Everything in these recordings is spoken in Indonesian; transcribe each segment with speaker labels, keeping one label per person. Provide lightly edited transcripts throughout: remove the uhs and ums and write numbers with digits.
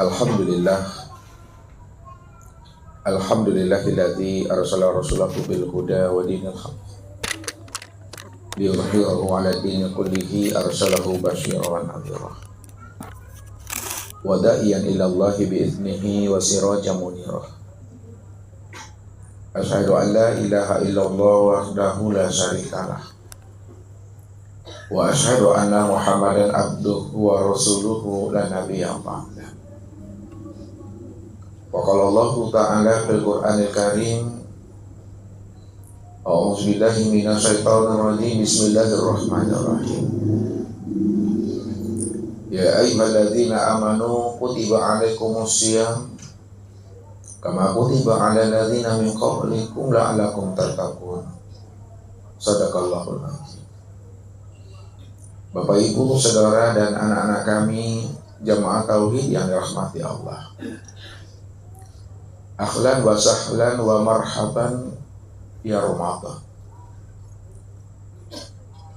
Speaker 1: Alhamdulillah, alhamdulillahilladzi arsala rasulahu bil huda wa dinil haq liyudhhirahu 'ala dini kullihi arsalahu basyiran wa nadhira wa da'iyan ila Allah bi idnihi wa sirajan munira. Asyhadu an la ilaha illallah wahdahu la syarikalah wa asyhadu anna Muhammadan abduhu wa rasuluhu la nabiyya ba'da. Wa qala Allah ta'ala fil Qur'anil Karim, a'udzu billahi minasyaitonir rajim, bismillahirrahmanirrahim. Ya ayyuhalladzina amanu kutiba 'alaikumusiyam kama kutiba 'alal ladzina min qablikum la'allakum tattaqun. Shadaqallahul azim. Bapak Ibu, saudara dan anak-anak kami jamaah tauhid yang dirahmati Allah. Ahlan wa sahlan wa marhaban ya Ramadan.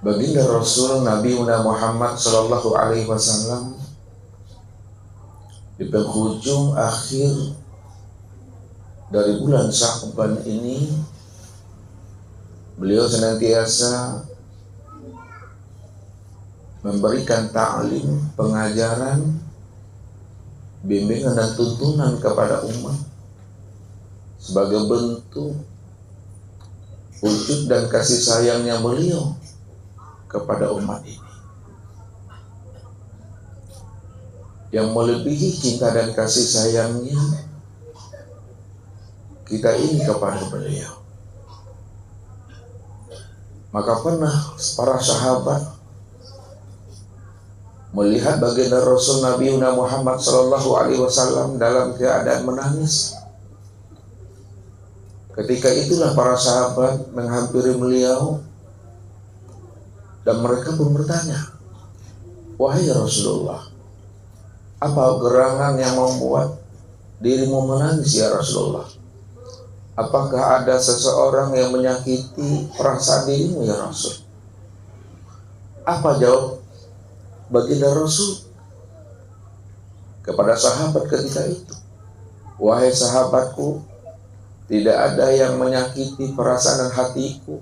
Speaker 1: Baginda Rasul Nabi Muhammad sallallahu alaihi wasallam di penghujung akhir dari bulan Sya'ban ini, beliau senantiasa memberikan ta'lim, pengajaran, bimbingan dan tuntunan kepada umat sebagai bentuk wujud dan kasih sayangnya beliau kepada umat ini, yang melebihi cinta dan kasih sayangnya kita ini kepada beliau. Maka pernah para sahabat melihat baginda Rasul Nabi Muhammad sallallahu alaihi wasallam dalam keadaan menangis. Ketika itulah para sahabat menghampiri beliau dan mereka pun bertanya, "Wahai Rasulullah, apa gerangan yang membuat dirimu menangis ya Rasulullah? Apakah ada seseorang yang menyakiti perasaan dirimu ya Rasul?" Apa jawab baginda Rasul kepada sahabat ketika itu? "Wahai sahabatku, tidak ada yang menyakiti perasaan dan hatiku.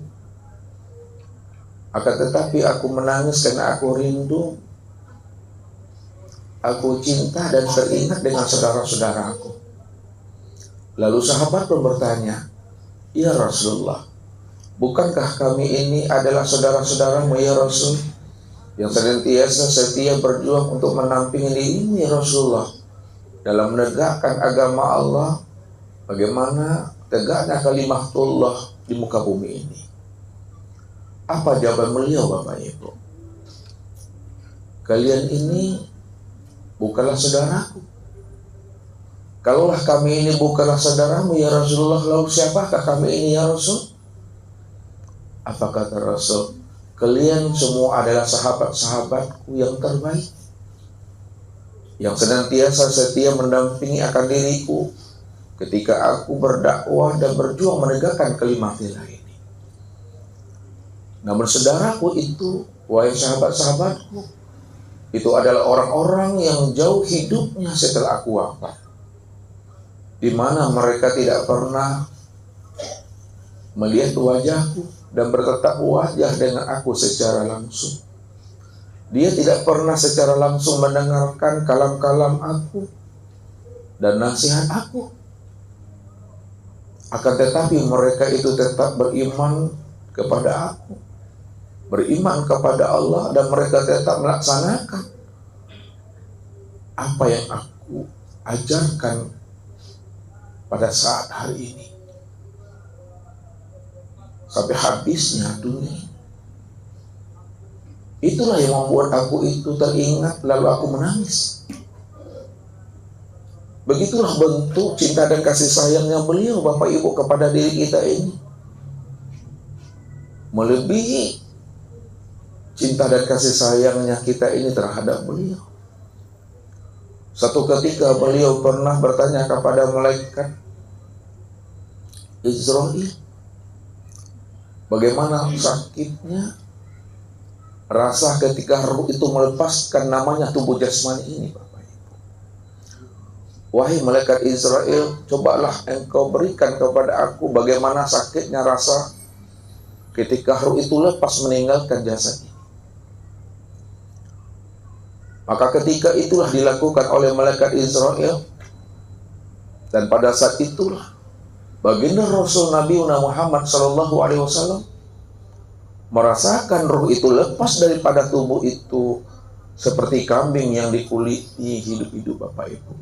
Speaker 1: Akan tetapi aku menangis karena aku rindu, aku cinta dan teringat dengan saudara-saudaraku." Lalu sahabat pun bertanya, "Ya Rasulullah, bukankah kami ini adalah saudara-saudaramu ya Rasul, yang senantiasa setia berjuang untuk menampingi dirimu ya Rasulullah dalam menegakkan agama Allah, bagaimana tegaknya kalimatullah di muka bumi ini?" Apa jawaban beliau, Bapak Ibu? "Kalian ini bukanlah saudaraku. Kalaulah kami ini bukanlah saudaramu ya Rasulullah, lalu siapakah kami ini ya Rasul?" Apa kata Rasul? "Kalian semua adalah sahabat-sahabatku yang terbaik, yang senantiasa setia mendampingi akan diriku ketika aku berdakwah dan berjuang menegakkan kalimatillah ini. Namun saudaraku itu, wahai sahabat-sahabatku, itu adalah orang-orang yang jauh hidupnya setelah aku wafat, di mana mereka tidak pernah melihat wajahku dan bertatap wajah dengan aku secara langsung. Dia tidak pernah secara langsung mendengarkan kalam-kalam aku dan nasihat aku. Akan tetapi mereka itu tetap beriman kepada aku, beriman kepada Allah, dan mereka tetap melaksanakan apa yang aku ajarkan pada saat hari ini sampai habisnya dunia." Itulah yang membuat aku itu teringat lalu aku menangis. Begitulah bentuk cinta dan kasih sayangnya beliau, Bapak Ibu, kepada diri kita ini, melebihi cinta dan kasih sayangnya kita ini terhadap beliau. Satu ketika beliau pernah bertanya kepada malaikat Israil, bagaimana sakitnya rasa ketika ruh itu melepaskan namanya tubuh jasmani ini, Bapak Ibu. wahai malaikat Israel, cobalah engkau berikan kepada aku bagaimana sakitnya rasa ketika ruh itu lepas meninggalkan jasad ini. Maka ketika itulah dilakukan oleh malaikat Israel, dan pada saat itulah baginda Rasul Nabi Muhammad SAW merasakan ruh itu lepas daripada tubuh itu seperti kambing yang dikuliti hidup-hidup Bapak Ibu,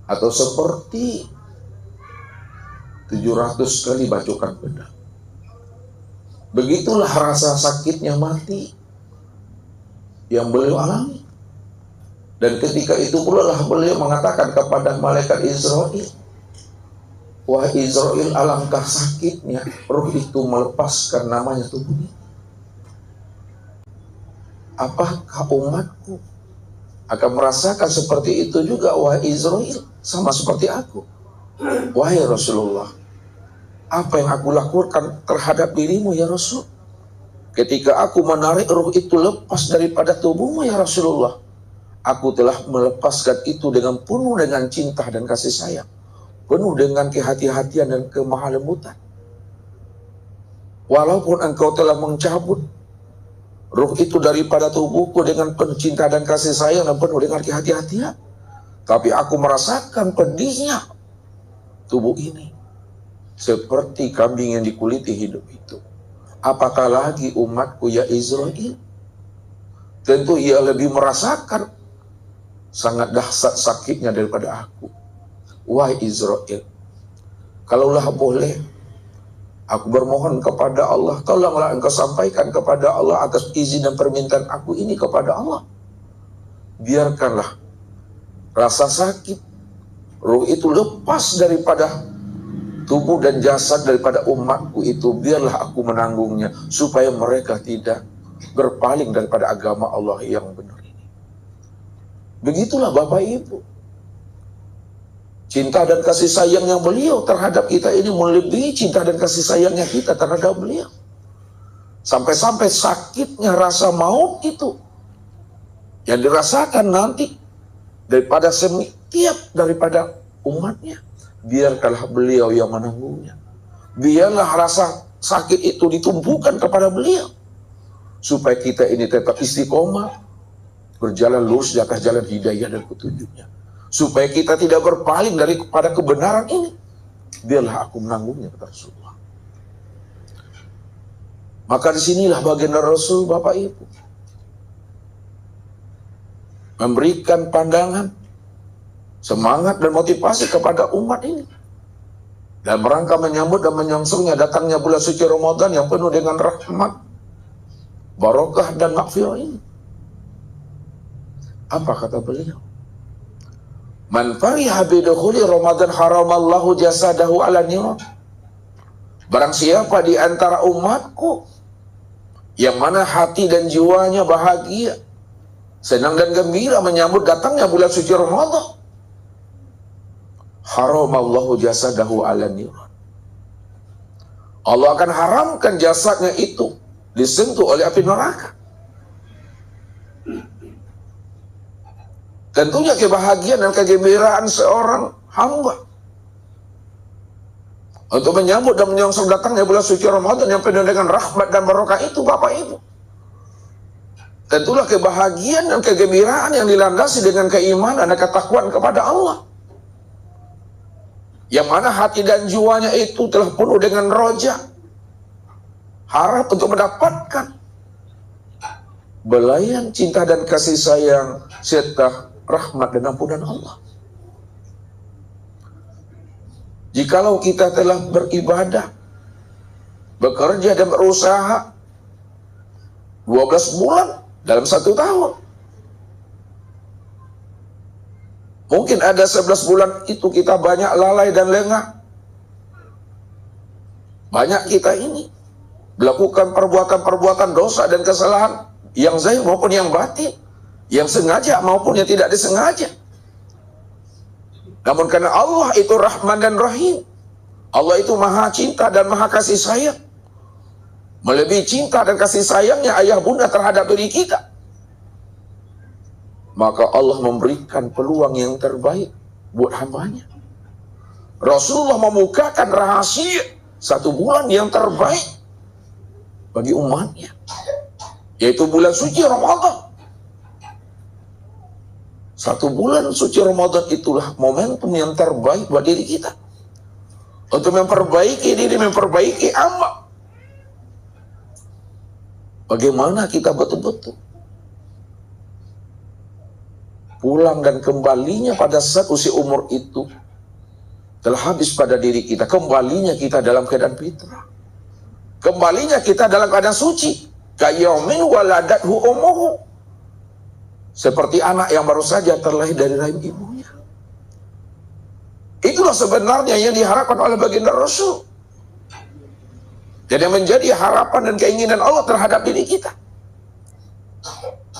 Speaker 1: atau seperti 700 kali bacokan pedang. Begitulah rasa sakitnya mati yang beliau alami. Dan ketika itu pula lah beliau mengatakan kepada malaikat Israel, wahai Israel, alangkah sakitnya ruh itu melepaskan namanya tubuh ini. Apakah umatku akan merasakan seperti itu juga, wahai Israel, sama seperti aku? Wahai Rasulullah, apa yang aku lakukan terhadap dirimu ya Rasul? Ketika aku menarik ruh itu lepas daripada tubuhmu ya Rasulullah, aku telah melepaskan itu dengan penuh dengan cinta dan kasih sayang, penuh dengan kehati-hatian dan kemahalembutan. Walaupun engkau telah mencabut ruh itu daripada tubuhku dengan penuh cinta dan kasih sayang dan penuh dengan kehati-hatian, tapi aku merasakan pedihnya tubuh ini seperti kambing yang dikuliti hidup itu. Apakah lagi umatku ya Israel? Tentu ia lebih merasakan sangat dahsyat sakitnya daripada aku. Wahai Israel, kalaulah boleh, aku bermohon kepada Allah, tolonglah engkau sampaikan kepada Allah atas izin dan permintaan aku ini kepada Allah. Biarkanlah rasa sakit ruh itu lepas daripada tubuh dan jasad daripada umatku itu, biarlah aku menanggungnya, supaya mereka tidak berpaling daripada agama Allah yang benar ini. Begitulah Bapak Ibu, cinta dan kasih sayang yang beliau terhadap kita ini melebihi cinta dan kasih sayangnya kita terhadap beliau. Sampai-sampai sakitnya rasa maut itu yang dirasakan nanti daripada setiap daripada umatnya, biarkanlah beliau yang menanggungnya. Biarlah rasa sakit itu ditumpukan kepada beliau, supaya kita ini tetap istiqomah, berjalan lurus di atas jalan hidayah dan petunjuknya, supaya kita tidak berpaling daripada kebenaran ini. Biarlah aku menanggungnya, kata Rasulullah. Maka disinilah baginda Rasul, Bapak Ibu, memberikan pandangan, semangat dan motivasi kepada umat ini dalam rangka menyambut dan menyongsongnya datangnya bulan suci Ramadan yang penuh dengan rahmat, barokah dan maghfirah ini. Apa kata beliau? Man fariha bidukhuli Ramadan haramallahu jasadahu ala niran. Barang siapa di antara umatku yang mana hati dan jiwanya bahagia, senang dan gembira menyambut datangnya bulan suci Ramadan, haramallahu jasadahu ala niran. Allah akan haramkan jasadnya itu disentuh oleh api neraka. Tentunya kebahagiaan dan kegembiraan seorang hamba untuk menyambut dan menyongsong datangnya bulan suci Ramadan yang penuh dengan rahmat dan barokah itu, Bapak Ibu, tentulah kebahagiaan dan kegembiraan yang dilandasi dengan keimanan dan ketakwaan kepada Allah, yang mana hati dan jiwanya itu telah penuh dengan roja, harap untuk mendapatkan belayan cinta dan kasih sayang serta rahmat dan ampunan Allah. Jikalau kita telah beribadah, bekerja dan berusaha 12 bulan dalam 1 tahun, mungkin ada 11 bulan itu kita banyak lalai dan lengah. Banyak kita ini melakukan perbuatan-perbuatan dosa dan kesalahan yang zahir maupun yang batin, yang sengaja maupun yang tidak disengaja. Namun karena Allah itu Rahman dan Rahim, Allah itu Maha Cinta dan Maha Kasih Sayang, melebihi cinta dan kasih sayangnya ayah bunda terhadap diri kita, maka Allah memberikan peluang yang terbaik buat hambanya. Rasulullah memukakan rahasia 1 bulan yang terbaik bagi umatnya, yaitu bulan suci Ramadan. 1 bulan suci Ramadan itulah momentum yang terbaik buat diri kita untuk memperbaiki diri, memperbaiki amal. Bagaimana kita betul-betul pulang dan kembalinya pada saat usia umur itu telah habis pada diri kita. Kembalinya kita dalam keadaan fitrah, kembalinya kita dalam keadaan suci, kayaumin waladathu ummuhu, seperti anak yang baru saja terlahir dari rahim ibunya. Itulah sebenarnya yang diharapkan oleh baginda Rasul, dan yang menjadi harapan dan keinginan Allah terhadap diri kita.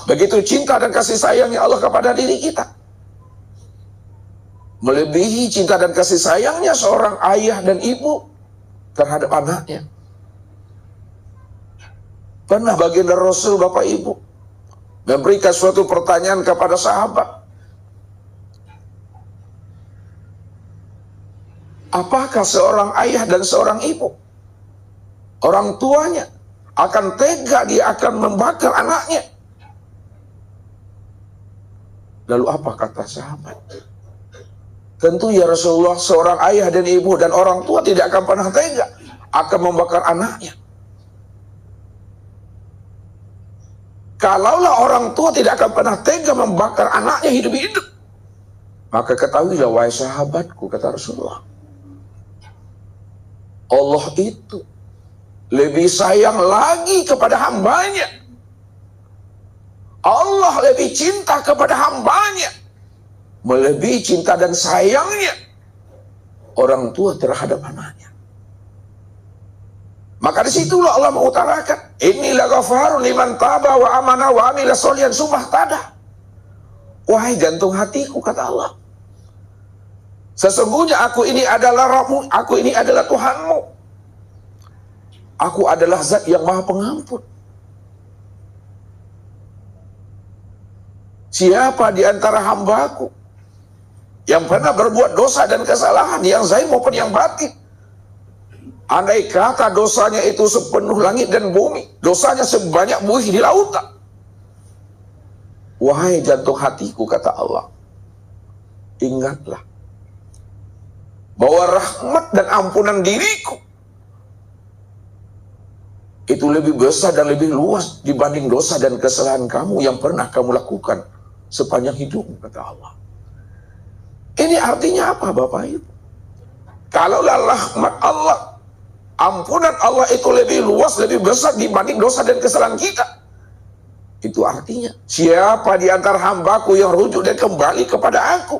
Speaker 1: Begitu cinta dan kasih sayangnya Allah kepada diri kita, melebihi cinta dan kasih sayangnya seorang ayah dan ibu terhadap anaknya. Pernah baginda Rasul, Bapak Ibu, memberikan suatu pertanyaan kepada sahabat, apakah seorang ayah dan seorang ibu, orang tuanya, akan tega dia akan membakar anaknya? Lalu apa kata sahabat? Tentu ya Rasulullah, seorang ayah dan ibu dan orang tua tidak akan pernah tega akan membakar anaknya. Kalaulah orang tua tidak akan pernah tega membakar anaknya hidup-hidup, maka ketahuilah wahai sahabatku, kata Rasulullah, Allah itu lebih sayang lagi kepada hambanya. Allah lebih cinta kepada hambanya, melebihi cinta dan sayangnya orang tua terhadap anaknya. Maka disitulah Allah mengutarakan, inilah ghafarun liman taba wa amana wa amila sholihan summa ihtada. Wahai jantung hatiku, kata Allah, sesungguhnya aku ini adalah Rabbmu, aku ini adalah Tuhanmu, aku adalah zat yang maha pengampun. Siapa di antara hambaku yang pernah berbuat dosa dan kesalahan, yang zahir maupun yang batin, andai kata dosanya itu sepenuh langit dan bumi, dosanya sebanyak buih di lautan, wahai jantung hatiku, kata Allah, ingatlah bahwa rahmat dan ampunan diriku itu lebih besar dan lebih luas dibanding dosa dan kesalahan kamu yang pernah kamu lakukan sepanjang hidupmu, kata Allah. Ini artinya apa, Bapak Ibu? Kalaulah rahmat Allah, ampunan Allah itu lebih luas, lebih besar dibanding dosa dan kesalahan kita, itu artinya siapa di antara hambaku yang rujuk dan kembali kepada aku,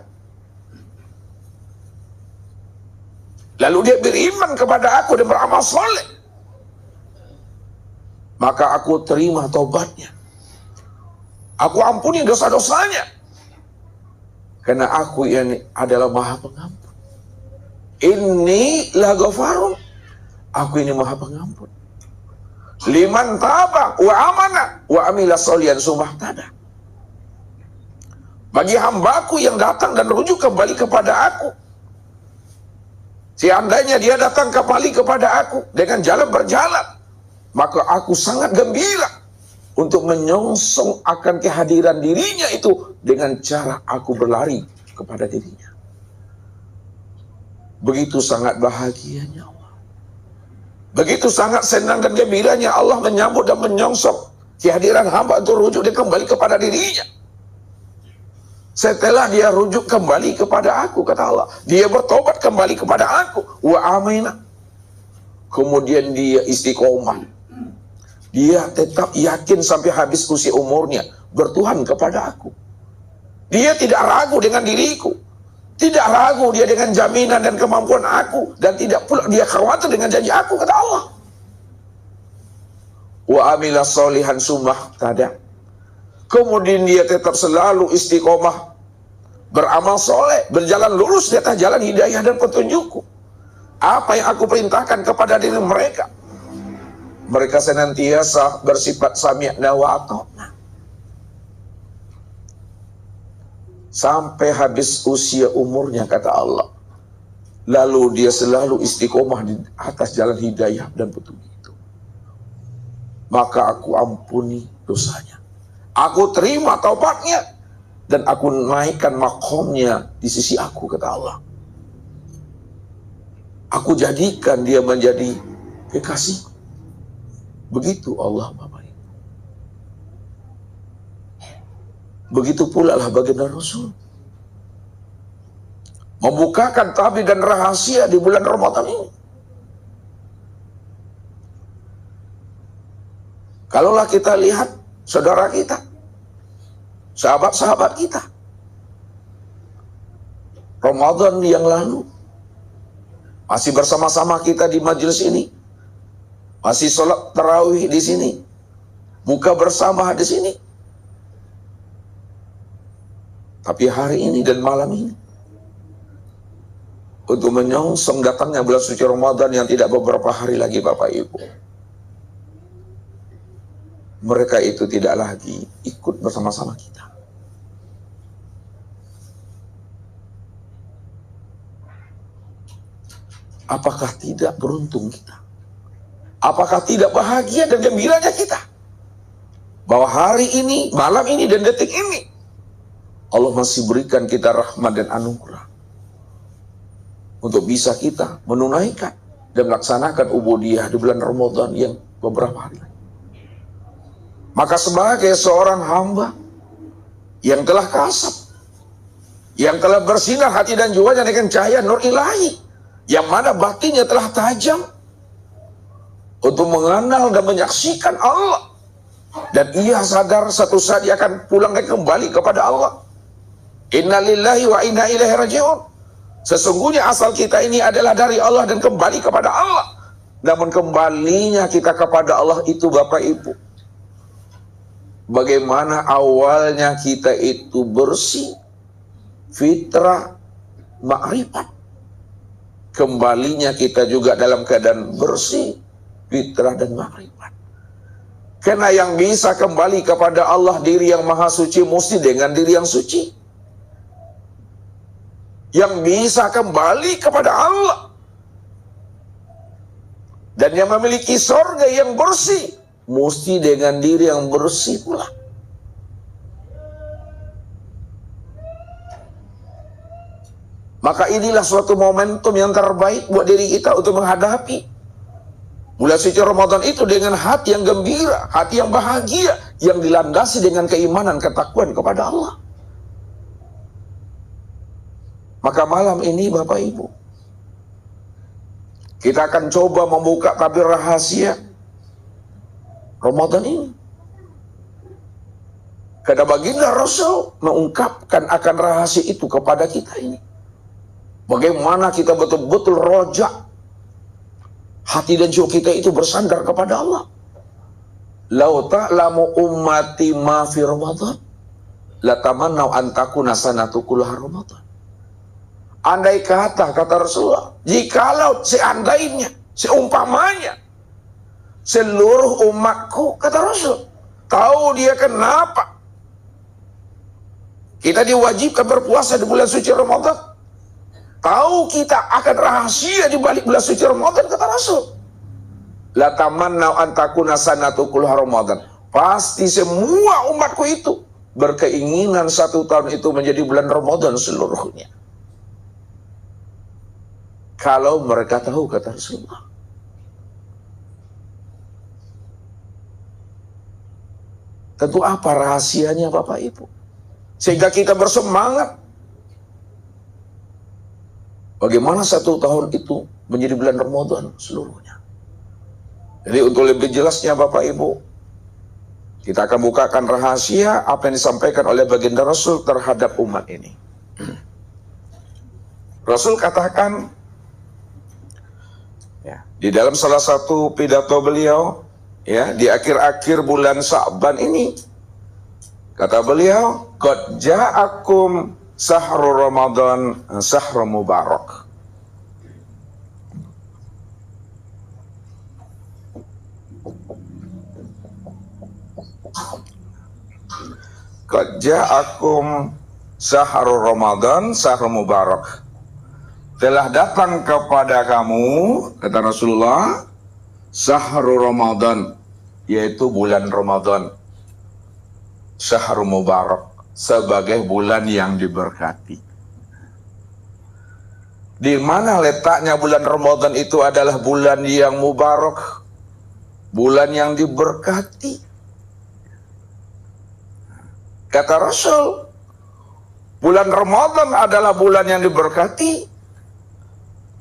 Speaker 1: lalu dia beriman kepada aku dan beramal soleh, maka aku terima taubatnya, aku ampuni dosa-dosanya, karena aku ini adalah maha pengampun. Inni la ghafarun, aku ini maha pengampun. Liman taba wa amana wa amila sholihan summa ihtada, bagi hambaku yang datang dan rujuk kembali kepada aku. Seandainya dia datang kembali kepada aku dengan jalan berjalan, maka aku sangat gembira untuk menyongsong akan kehadiran dirinya itu dengan cara aku berlari kepada dirinya. Begitu sangat bahagianya Allah, begitu sangat senang dan gembiranya Allah menyambut dan menyongsong kehadiran hamba untuk rujuk dia kembali kepada dirinya. Setelah dia rujuk kembali kepada aku, kata Allah, dia bertobat kembali kepada aku, wa amina, kemudian dia istiqomah, dia tetap yakin sampai habis usia umurnya bertuhan kepada aku. Dia tidak ragu dengan diriku, tidak ragu dia dengan jaminan dan kemampuan aku, dan tidak pula dia khawatir dengan janji aku, kata Allah. Wa amila sholihan summa ihtada, kemudian dia tetap selalu istiqomah, beramal soleh, berjalan lurus di atas jalan hidayah dan petunjukku. Apa yang aku perintahkan kepada diri mereka, mereka senantiasa bersifat sami'na wa ata'na. sampai habis usia umurnya, kata Allah. Lalu dia selalu istiqomah di atas jalan hidayah dan petunjuk itu, maka aku ampuni dosanya, aku terima taubatnya, dan aku naikkan makomnya di sisi aku, kata Allah. Aku jadikan dia menjadi kekasih. Begitu Allah, Bapak Ibu. Begitu pula lah baginda Rasul membukakan tabir dan rahasia di bulan Ramadan ini. Kalaulah kita lihat saudara kita, sahabat-sahabat kita, Ramadan yang lalu masih bersama-sama kita di majelis ini, masih sholat tarawih di sini, buka bersama di sini. Tapi hari ini dan malam ini, untuk menyongsong datangnya bulan suci Ramadan yang tidak beberapa hari lagi, Bapak Ibu, mereka itu tidak lagi ikut bersama-sama kita. Apakah tidak beruntung kita? Apakah tidak bahagia dan gembiranya kita bahwa hari ini, malam ini, dan detik ini Allah masih berikan kita rahmat dan anugerah untuk bisa kita menunaikan dan melaksanakan ubudiyah di bulan Ramadan yang beberapa hari lagi. Maka sebagai seorang hamba yang telah kasab, yang telah bersinar hati dan jiwanya dengan cahaya nur ilahi, yang mana batinnya telah tajam untuk mengenal dan menyaksikan Allah, dan ia sadar satu saat dia akan pulang dan kembali kepada Allah. Inna lillahi wa inna ilaihi raji'un. Sesungguhnya asal kita ini adalah dari Allah dan kembali kepada Allah. Namun kembalinya kita kepada Allah itu, Bapak Ibu, bagaimana awalnya kita itu bersih, fitrah, makrifat. Kembalinya kita juga dalam keadaan bersih, fitrah, dan makrifat. Karena yang bisa kembali kepada Allah, diri yang maha suci, mesti dengan diri yang suci. Yang bisa kembali kepada Allah dan yang memiliki surga yang bersih, mesti dengan diri yang bersih pula. Maka inilah suatu momentum yang terbaik buat diri kita untuk menghadapi bulan suci Ramadan itu dengan hati yang gembira, hati yang bahagia, yang dilandasi dengan keimanan, ketakwaan kepada Allah. Maka malam ini, Bapak Ibu, kita akan coba membuka tabir rahasia Ramadan ini. Karena baginda Rasul mengungkapkan akan rahasia itu kepada kita ini. Bagaimana kita betul-betul rojak, hati dan jiwa kita itu bersandar kepada Allah. Lau ta'lamu ummati ma fi Ramadan, latamannau an takuna sanatu kullaha Ramadan. Andai kata Rasulullah, jikalau seandainya, seumpamanya seluruh umatku, kata Rasul, tahu dia kenapa kita diwajibkan berpuasa di bulan suci Ramadan, tahu kita akan rahasia di balik bulan suci Ramadan, kata Rasul, la tamannau an takuna sanatu kullaha Ramadan, pasti semua umatku itu berkeinginan satu tahun itu menjadi bulan Ramadan seluruhnya. Kalau mereka tahu, kata Rasulullah. Tentu apa rahasianya, Bapak Ibu? Sehingga kita bersemangat. Bagaimana satu tahun itu menjadi bulan Ramadan seluruhnya. Jadi untuk lebih jelasnya, Bapak Ibu, kita akan bukakan rahasia apa yang disampaikan oleh baginda Rasul terhadap umat ini. Rasul katakan, ya, di dalam salah satu pidato beliau, ya, di akhir-akhir bulan Sya'ban ini, kata beliau, qad ja'akum sahru Ramadan sahru mubarak. Qad ja'akum Syahrul Ramadan, syahrul mubarak. Telah datang kepada kamu, kata Rasulullah, syahrul Ramadan, yaitu bulan Ramadan, syahrul mubarak, sebagai bulan yang diberkati. Di mana letaknya bulan Ramadan itu adalah bulan yang mubarak, bulan yang diberkati. Kata Rasul, bulan Ramadan adalah bulan yang diberkati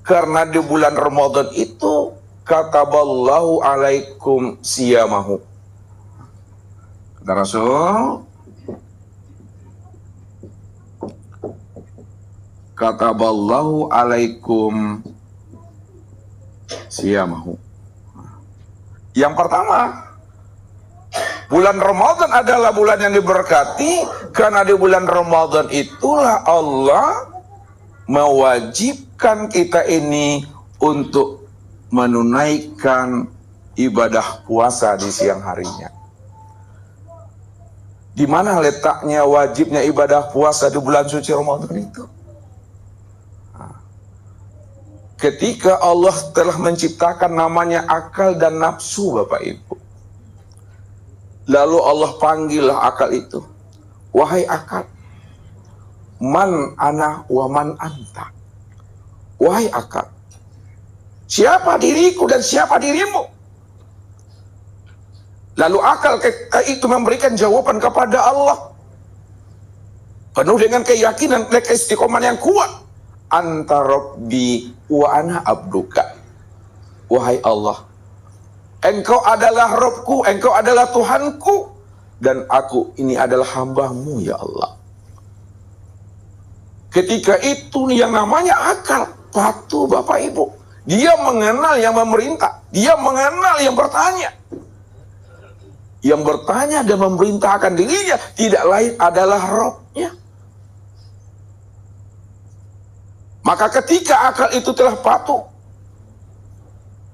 Speaker 1: karena di bulan Ramadan itu kataballahu alaikum siyamahu. Kata Rasul, kataballahu alaikum siyamahu. Yang pertama, bulan Ramadan adalah bulan yang diberkati karena di bulan Ramadan itulah Allah mewajibkan kita ini untuk menunaikan ibadah puasa di siang harinya. Di mana letaknya wajibnya ibadah puasa di bulan suci Ramadan itu? Ketika Allah telah menciptakan namanya akal dan nafsu, Bapak Ibu. Lalu Allah panggillah akal itu. Wahai akal, man ana wa man anta. Wahai akal, siapa diriku dan siapa dirimu? Lalu akal itu memberikan jawaban kepada Allah. Penuh dengan keyakinan dan keistiqomahan yang kuat. Anta Rabbi wa ana abduka. Wahai Allah, Engkau adalah Rabbku, Engkau adalah Tuhanku, dan aku ini adalah hambamu ya Allah. Ketika itu yang namanya akal patuh, Bapak Ibu. Dia mengenal yang memerintah, dia mengenal yang bertanya. Yang bertanya dan memerintahkan dirinya tidak lain adalah Rabb-nya. Maka ketika akal itu telah patuh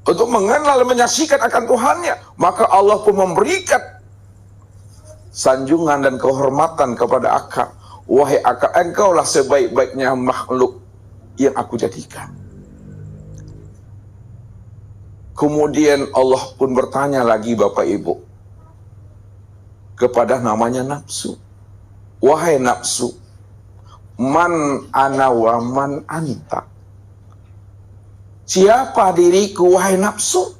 Speaker 1: untuk mengenal dan menyaksikan akan Tuhannya, maka Allah pun memberikan sanjungan dan kehormatan kepada akal. Wahai akal, engkaulah sebaik-baiknya makhluk yang aku jadikan. Kemudian Allah pun bertanya lagi, Bapak Ibu, kepada namanya nafsu. Wahai nafsu, man ana wa man anta. Siapa diriku, wahai nafsu,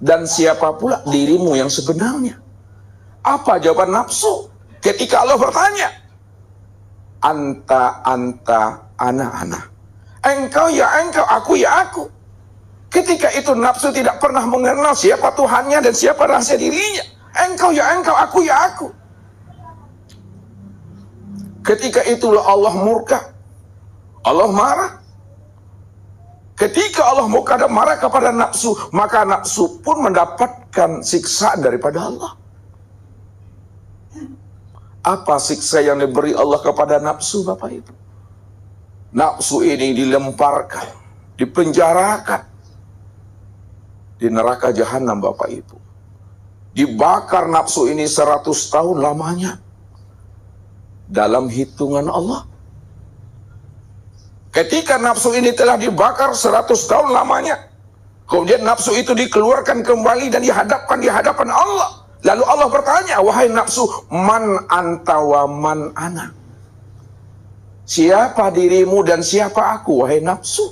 Speaker 1: dan siapa pula dirimu yang sebenarnya? Apa jawaban nafsu ketika Allah bertanya? Anta, ana. Engkau ya engkau, aku ya aku. Ketika itu nafsu tidak pernah mengenal siapa Tuhannya dan siapa rahasia dirinya. Engkau ya engkau, aku ya aku. Ketika itulah Allah murka, Allah marah. Ketika Allah murka dan marah kepada nafsu, maka nafsu pun mendapatkan siksaan daripada Allah. Apa siksa yang diberi Allah kepada nafsu, Bapak Ibu? Nafsu ini dilemparkan, dipenjarakan di neraka jahanam, Bapak Ibu. Dibakar nafsu ini 100 tahun lamanya. Dalam hitungan Allah, ketika nafsu ini telah dibakar 100 tahun lamanya, kemudian nafsu itu dikeluarkan kembali dan dihadapkan di hadapan Allah. Lalu Allah bertanya, wahai nafsu, man anta wa man ana. Siapa dirimu dan siapa aku, wahai nafsu?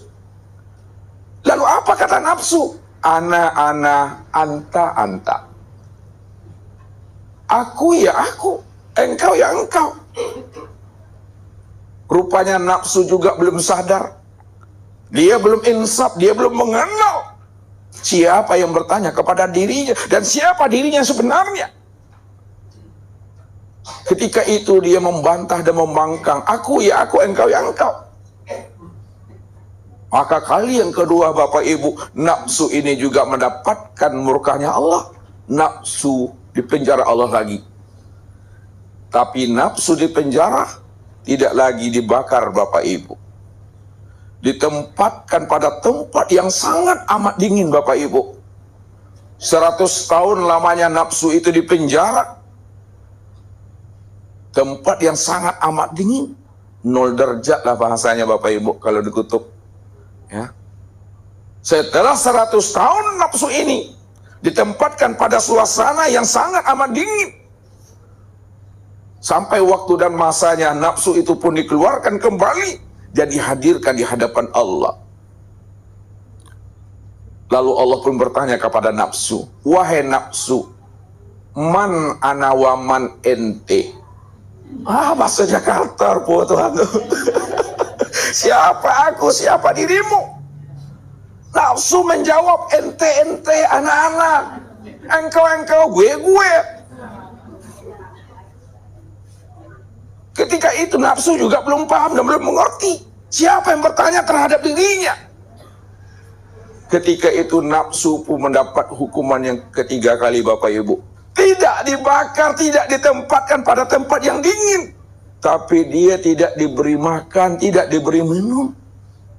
Speaker 1: Lalu apa kata nafsu? Ana, anta. Aku ya aku, engkau ya engkau. Rupanya nafsu juga belum sadar. Dia belum insaf, dia belum mengenal siapa yang bertanya kepada dirinya dan siapa dirinya sebenarnya. Ketika itu dia membantah dan membangkang, aku ya aku, engkau ya engkau. Maka kali yang kedua, Bapak Ibu, nafsu ini juga mendapatkan murkanya Allah. Nafsu dipenjara Allah lagi. Tapi nafsu di penjara tidak lagi dibakar, Bapak Ibu. Ditempatkan pada tempat yang sangat amat dingin, Bapak Ibu. 100 tahun lamanya nafsu itu di penjara. Tempat yang sangat amat dingin. 0 derajat lah bahasanya Bapak Ibu kalau dikutuk. Ya. Setelah 100 tahun nafsu ini ditempatkan pada suasana yang sangat amat dingin. Sampai waktu dan masanya nafsu itu pun dikeluarkan kembali dan dihadirkan di hadapan Allah. Lalu Allah pun bertanya kepada nafsu, wahai nafsu, man ana wa man ente. Bahasa Jakarta po Tuhan. Siapa aku, siapa dirimu? Nafsu menjawab, ente anak-anak, engkau gue. Ketika itu nafsu juga belum paham dan belum mengerti siapa yang bertanya terhadap dirinya. Ketika itu nafsu pun mendapat hukuman yang ketiga kali Bapak Ibu. Tidak dibakar, tidak ditempatkan pada tempat yang dingin, tapi dia tidak diberi makan, tidak diberi minum.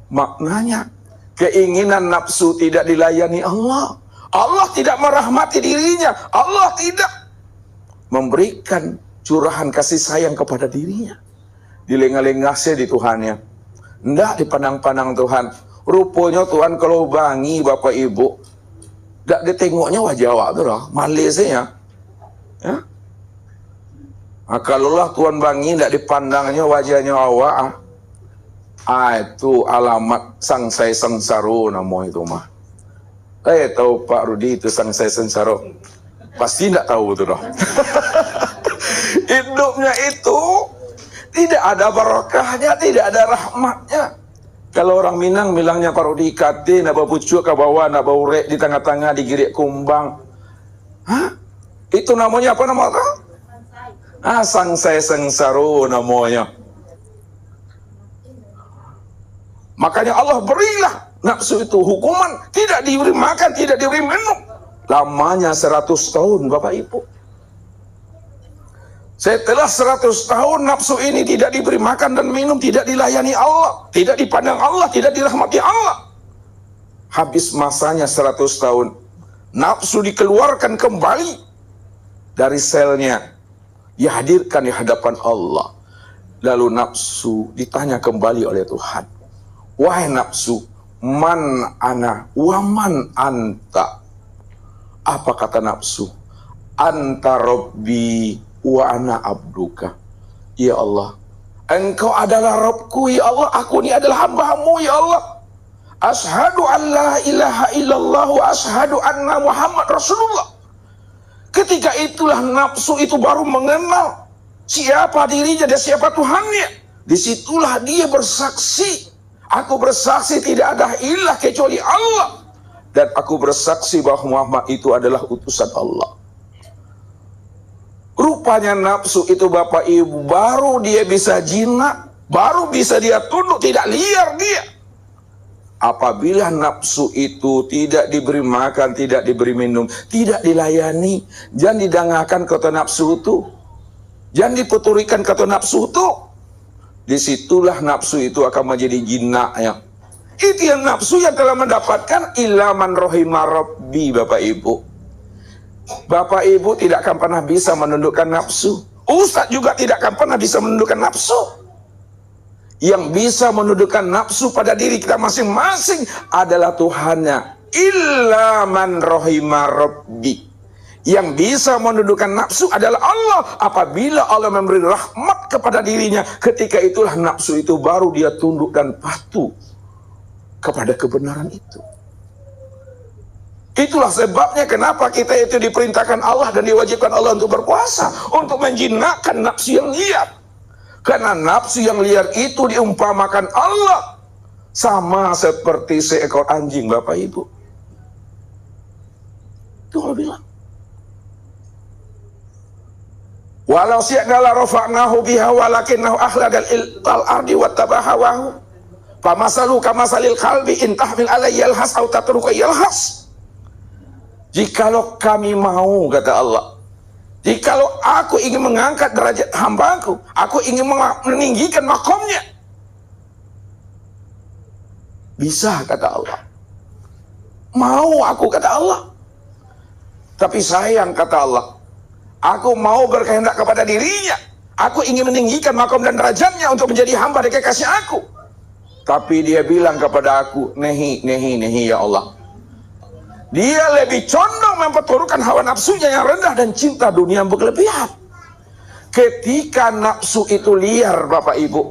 Speaker 1: Maknanya keinginan nafsu tidak dilayani Allah. Allah tidak merahmati dirinya. Allah tidak memberikan curahan kasih sayang kepada dirinya. Dilengah-lengahnya di Tuhannya. Tidak dipandang-pandang Tuhan. Rupanya Tuhan kalau bangi Bapak Ibu, tidak ditengoknya wajah awak tu lah, Malaysia. Ya? Kalaulah Tuhan bangi tidak dipandangnya wajahnya awak, itu alamat sangsai sengsaro nama itu mah. Tahu Pak Rudi itu sangsai sengsaro? Pasti tidak tahu itu dah. Hidupnya itu tidak ada barakahnya, tidak ada rahmatnya. Kalau orang Minang bilangnya Pak Rudi kate nak bapucuk ke bawah, nak baurek di tengah-tengah digirik kumbang. Hah? Itu namanya apa namanya? Sangsai sengsaro namanya. Makanya Allah berilah nafsu itu hukuman, tidak diberi makan, tidak diberi minum. Lamanya 100 tahun Bapak Ibu. Setelah 100 tahun nafsu ini tidak diberi makan dan minum, tidak dilayani Allah, tidak dipandang Allah, tidak dirahmati Allah. Habis masanya 100 tahun, nafsu dikeluarkan kembali dari selnya, dihadirkan di hadapan Allah. Lalu nafsu ditanya kembali oleh Tuhan, wahai nafsu, man ana wa man anta. Apa kata nafsu? Anta Rabbi wa ana abduka. Ya Allah, engkau adalah Rabbku ya Allah, aku ini adalah hamba-Mu ya Allah. Ashhadu an la ilaha illallah wa ashhadu anna Muhammad Rasulullah. Ketika itulah nafsu itu baru mengenal siapa dirinya dan siapa Tuhannya. Disitulah dia bersaksi, aku bersaksi tidak ada ilah kecuali Allah, dan aku bersaksi bahwa Muhammad itu adalah utusan Allah. Rupanya nafsu itu Bapak Ibu baru dia bisa jinak, baru bisa dia tunduk, tidak liar dia. Apabila nafsu itu tidak diberi makan, tidak diberi minum, tidak dilayani, jangan didangakan kata nafsu itu, jangan dipeturikan kata nafsu itu. Disitulah nafsu itu akan menjadi jinak ya. Itu yang nafsu yang telah mendapatkan ilaman rohimah Rabbi. Bapak Ibu, Bapak Ibu tidak akan pernah bisa menundukkan nafsu. Ustaz juga tidak akan pernah bisa menundukkan nafsu. Yang bisa menundukkan nafsu pada diri kita masing-masing adalah Tuhannya. Illa man rohima Rabbi. Yang bisa menundukkan nafsu adalah Allah. Apabila Allah memberi rahmat kepada dirinya, ketika itulah nafsu itu baru dia tunduk dan patuh kepada kebenaran itu. Itulah sebabnya kenapa kita itu diperintahkan Allah dan diwajibkan Allah untuk berpuasa, untuk menjinakkan nafsu yang liar. Karena nafsu yang liar itu diumpamakan Allah sama seperti seekor anjing Bapak Ibu. Itu Allah bilang, walau syi'na la rafa'nahu biha walakinnahu akhlada al-ardi wattaba'a hawahu famasalu kamasalil qalbi in tahmil alayhi yalhas aw tatruku yalhas. Jikalau kami mau, kata Allah, jikalau aku ingin mengangkat derajat hambaku, aku ingin meninggikan makomnya, bisa, kata Allah. Mau aku, kata Allah. Tapi sayang, kata Allah, aku mau berkehendak kepada dirinya. Aku ingin meninggikan makom dan derajatnya untuk menjadi hamba dan kekasih aku. Tapi dia bilang kepada aku, nehi ya Allah. Dia lebih condong memperturutkan hawa nafsunya yang rendah dan cinta dunia yang berlebihan. Ketika nafsu itu liar, Bapak Ibu,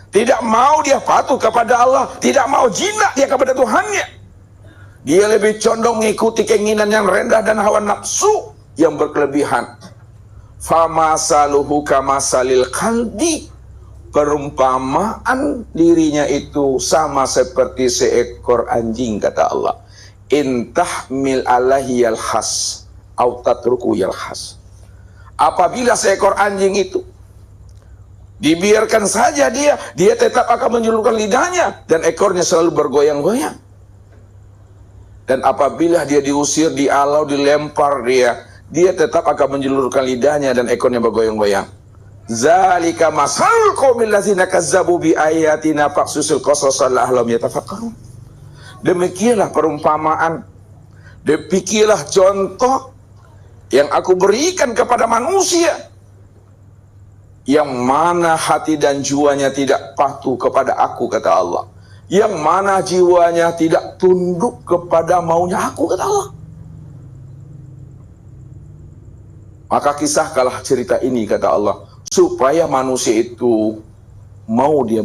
Speaker 1: tidak mau dia patuh kepada Allah, tidak mau jinak dia kepada Tuhannya, dia lebih condong mengikuti keinginan yang rendah dan hawa nafsu yang berkelebihan. Famasaluhu kamasalil kalbi, perumpamaan dirinya itu sama seperti seekor anjing, kata Allah. Intahmil alaihi yalhas au tatruku yalhas. Apabila seekor anjing itu dibiarkan saja, dia tetap akan menjulurkan lidahnya dan ekornya selalu bergoyang-goyang. Dan apabila dia diusir, dialau, dilempar, dia tetap akan menjulurkan lidahnya dan ekornya bergoyang-goyang. Zalika masalul qaumil ladzina kazzabu bi ayatina faqsusul qasasa la'allahum yatafakkarun. Demikianlah perumpamaan, demikianlah contoh yang aku berikan kepada manusia yang mana hati dan jiwanya tidak patuh kepada aku, kata Allah. Yang mana jiwanya tidak tunduk kepada maunya aku, kata Allah. Maka kisahkanlah cerita ini, kata Allah, supaya manusia itu mau dia